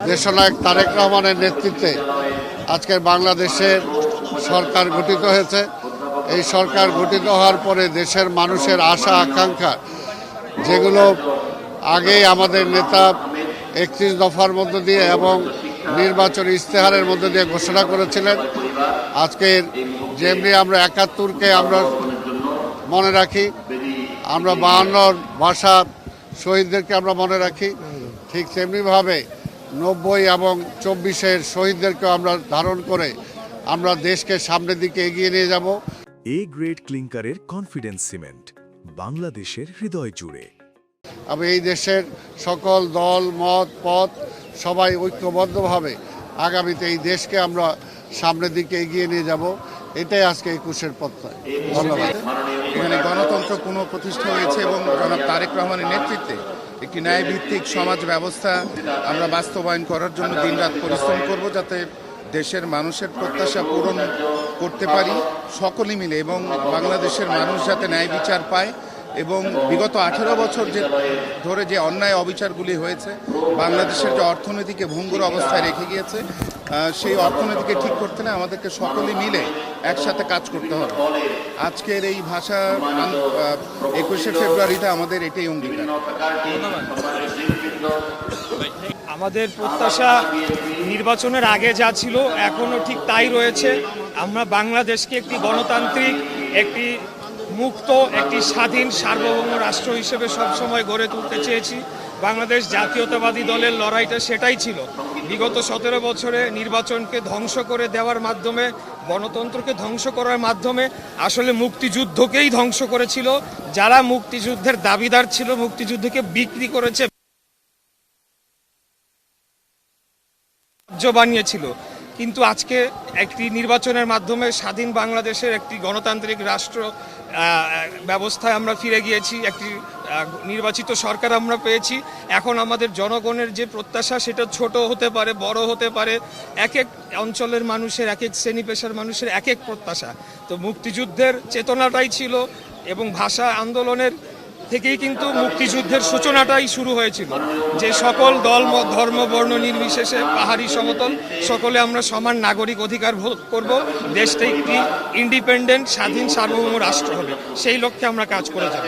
দেশনায়ক তারেক রহমানের নেতৃত্বে আজকের বাংলাদেশের সরকার গঠিত হয়েছে। এই সরকার গঠিত হওয়ার পরে দেশের মানুষের আশা আকাঙ্ক্ষা যেগুলো আগেই আমাদের নেতা 31 দফার মধ্য দিয়ে এবং নির্বাচনী ইশতেহারের মধ্য দিয়ে ঘোষণা করেছিলেন, আজকের যেমনি আমরা 71কে আমরা মনে রাখি, আমরা 52 ভাষা শহীদদেরকে আমরা মনে রাখি, ঠিক তেমনিভাবে 90 এবং 24-এর শহীদদেরকেও আমরা ধারণ করে আমরা দেশকে সামনের দিকে এগিয়ে নিয়ে যাব। এ গ্রেড ক্লিংকারের কনফিডেন্স সিমেন্ট, বাংলাদেশের হৃদয় জুড়ে। আমি এই দেশের সকল দল মত পথ সবাই ঐক্যবদ্ধভাবে আগামীতে এই দেশকে আমরা সামনের দিকে এগিয়ে নিয়ে যাব, এটাই আজকে 21-এর প্রত্যয়। ধন্যবাদ। এখানে গণতন্ত্র পুনঃপ্রতিষ্ঠা হয়েছে এবং জনাব তারেক রহমানের নেতৃত্বে একটি ন্যায়ভিত্তিক সমাজ ব্যবস্থা আমরা বাস্তবায়ন করার জন্য দিনরাত পরিশ্রম করব, যাতে দেশের মানুষের প্রত্যাশা পূরণ করতে পারি সকলে মিলে, এবং বাংলাদেশের মানুষ যাতে ন্যায় বিচার পায় এবং বিগত 18 বছর ধরে যে অন্যায় অবিচারগুলি হয়েছে, বাংলাদেশের যে অর্থনীতিকে ভঙ্গুর অবস্থায় রেখে গিয়েছে, সেই অর্থনীতিকে ঠিক করতে না আমাদেরকে সকলে মিলে একসাথে কাজ করতে হবে। আজকের এই ভাষা 21শে ফেব্রুয়ারিতে আমাদের এটাই অঙ্গীকার। আমাদের প্রত্যাশা নির্বাচনের আগে যা ছিল এখনও ঠিক তাই রয়েছে। আমরা বাংলাদেশকে একটি গণতান্ত্রিক, একটি মুক্ত, একটি স্বাধীন সার্বভৌম রাষ্ট্র হিসেবে সবসময় গড়ে তুলতে চেয়েছি। বাংলাদেশ জাতীয়তাবাদী দলের লড়াইটা সেটাই ছিল। বিগত 17 বছরে নির্বাচনকে ধ্বংস করে দেওয়ার মাধ্যমে, গণতন্ত্রকে ধ্বংস করার মাধ্যমে আসলে মুক্তিযুদ্ধকেই ধ্বংস করেছিল। যারা মুক্তিযুদ্ধের দাবিদার ছিল, মুক্তিযুদ্ধকে বিক্রি করেছে, বানিয়েছিল। কিন্তু আজকে একটি নির্বাচনের মাধ্যমে স্বাধীন বাংলাদেশের একটি গণতান্ত্রিক রাষ্ট্র ব্যবস্থায় আমরা ফিরে গিয়েছি, একটি নির্বাচিত সরকার আমরা পেয়েছি। এখন আমাদের জনগণের যে প্রত্যাশা সেটা ছোট হতে পারে, বড় হতে পারে, এক এক অঞ্চলের মানুষের, এক এক শ্রেণী পেশার মানুষের এক এক প্রত্যাশা। তো মুক্তিযুদ্ধের চেতনাটাই ছিল এবং ভাষা আন্দোলনের থেকেই কিন্তু মুক্তিযুদ্ধের সূচনাটাই শুরু হয়েছিল, যে সকল দল মত ধর্ম বর্ণ নির্বিশেষে পাহাড়ি সমতল সকলে আমরা সমান নাগরিক অধিকার ভোগ করব, দেশটা একটি ইন্ডিপেন্ডেন্ট স্বাধীন সার্বভৌম রাষ্ট্র হবে, সেই লক্ষ্যে আমরা কাজ করে যাব।